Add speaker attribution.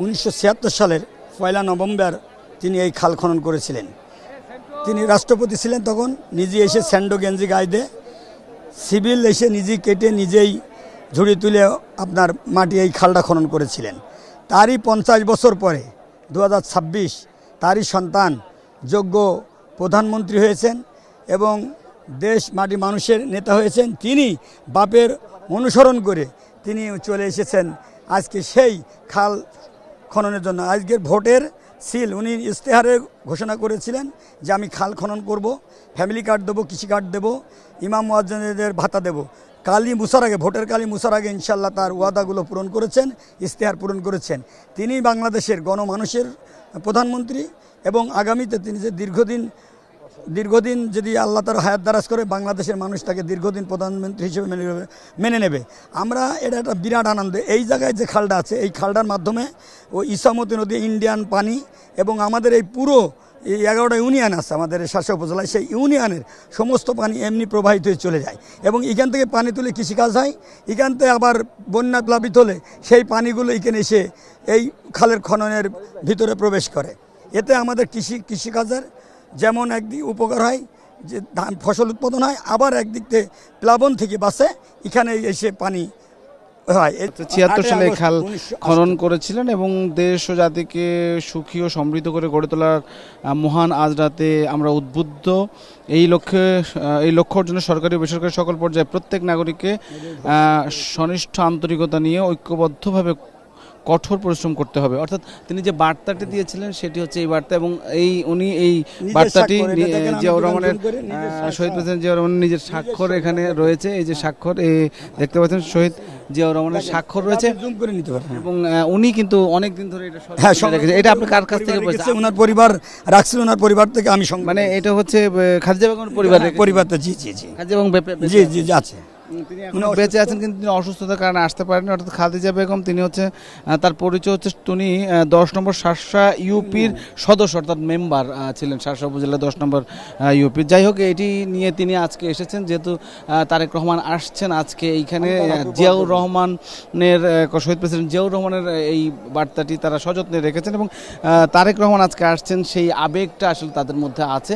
Speaker 1: 1976 সালের 1 নভেম্বর তিনি এই খাল খনন করেছিলেন। তিনি রাষ্ট্রপতি ছিলেন তখন, নিজে এসে স্যান্ডো গেঞ্জি গায়ে দিয়ে সিভিল এসে নিজেই কেটে নিজেই ঝুড়ি তুলে আপনার মাটি এই খালটা খনন করেছিলেন। তারই 50 বছর পরে 2026 তারই সন্তান যোগ্য প্রধানমন্ত্রী হয়েছেন এবং দেশ মাটি মানুষের নেতা হয়েছেন। তিনি বাপের অনুসরণ করে তিনি চলে এসেছেন আজকে সেই খাল খননের জন্য। আজকের ভোটের সিল উনি ইশতেহারে ঘোষণা করেছিলেন যে আমি খাল খনন করব, ফ্যামিলি কার্ড দেবো, কৃষি কার্ড দেবো, ইমাম মুয়াজ্জিনদের ভাতা দেব। কালি মুসার আগে, ভোটের কালি মুসার আগে ইনশাল্লাহ তার ওয়াদাগুলো পূরণ করেছেন, ইশতেহার পূরণ করেছেন। তিনি বাংলাদেশের গণমানুষের প্রধানমন্ত্রী এবং আগামীতে তিনি যে দীর্ঘদিন যদি আল্লাহ তার হায়াত দারাজ করে বাংলাদেশের মানুষ তাকে দীর্ঘদিন প্রধানমন্ত্রী হিসেবে মেনে নেবে। আমরা এটা একটা বিরাট আনন্দ। এই জায়গায় যে খালটা আছে এই খালটার মাধ্যমে ওই ইসামতি নদী, ইন্ডিয়ান পানি এবং আমাদের এই পুরো এই 11টা ইউনিয়ন আছে আমাদের শাসক উপজেলায়, সেই ইউনিয়নের সমস্ত পানি এমনি প্রবাহিত হয়ে চলে যায় এবং এখান থেকে পানি তুলে কৃষিকাজ হয়। এখান থেকে আবার বন্যা প্লাবিত হলে সেই পানিগুলো এখানে এসে এই খালের খননের ভিতরে প্রবেশ করে। এতে আমাদের কৃষিকাজের যেমন একদিক উপকার হয়, যে ধান ফসল উৎপাদন হয়, আবার একদিক থেকে প্লাবন থেকে বাঁচে, এখানে এসে পানি হয়।
Speaker 2: 76 সালে খাল খনন করেছিলেন এবং দেশ ও জাতিকে সুখী ও সমৃদ্ধ করে গড়ে তোলার মহান আজ রাতে আমরা উদ্বুদ্ধ। এই লক্ষ্য অর্জনে সরকারি ও বেসরকারি সকল পর্যায়ে প্রত্যেক নাগরিককে সনিষ্ঠ আন্তরিকতা নিয়ে ঐক্যবদ্ধভাবে কঠোর পরিশ্রম করতে হবে। অর্থাৎ তিনি যে বার্তাটি দিয়েছিলেন সেটি হচ্ছে এই বার্তা, এবং উনি এই বার্তাটি জিয়াউর রহমানের, শহীদ প্রেসিডেন্ট জিয়াউর রহমানের নিজের স্বাক্ষর এখানে রয়েছে। এই যে স্বাক্ষর দেখতে পাচ্ছেন, শহীদ জিয়াউর রহমানের স্বাক্ষর রয়েছে এবং উনি কিন্তু অনেক দিন ধরে এটা আপনি কার কাছ থেকে পেয়েছেন?
Speaker 1: ওনার পরিবার রাখছিল, ওনার পরিবার থেকে আমি
Speaker 2: মানে এটা হচ্ছে খাদিজা বেগমের পরিবার। জি জি জি, খাদিজা বেগম জি জি আছে, তিনি বেঁচে আছেন কিন্তু তিনি অসুস্থতার কারণে আসতে পারেন। অর্থাৎ খাদিজা বেগম তিনি হচ্ছে, তার পরিচয় হচ্ছে তিনি 10 নম্বর শার্শা ইউপির সদস্য, অর্থাৎ মেম্বার ছিলেন শার্শা উপজেলা 10 নম্বর ইউপির। যাই হোক, এটি নিয়ে তিনি আজকে এসেছেন, যেহেতু তারেক রহমান আসছেন আজকে এইখানে। জিয়াউর রহমানের, শহীদ প্রেসিডেন্ট জিয়াউর রহমানের এই বার্তাটি তারা সযত্নে রেখেছেন এবং তারেক রহমান আজকে আসছেন, সেই আবেগটা আসলে তাদের মধ্যে আছে।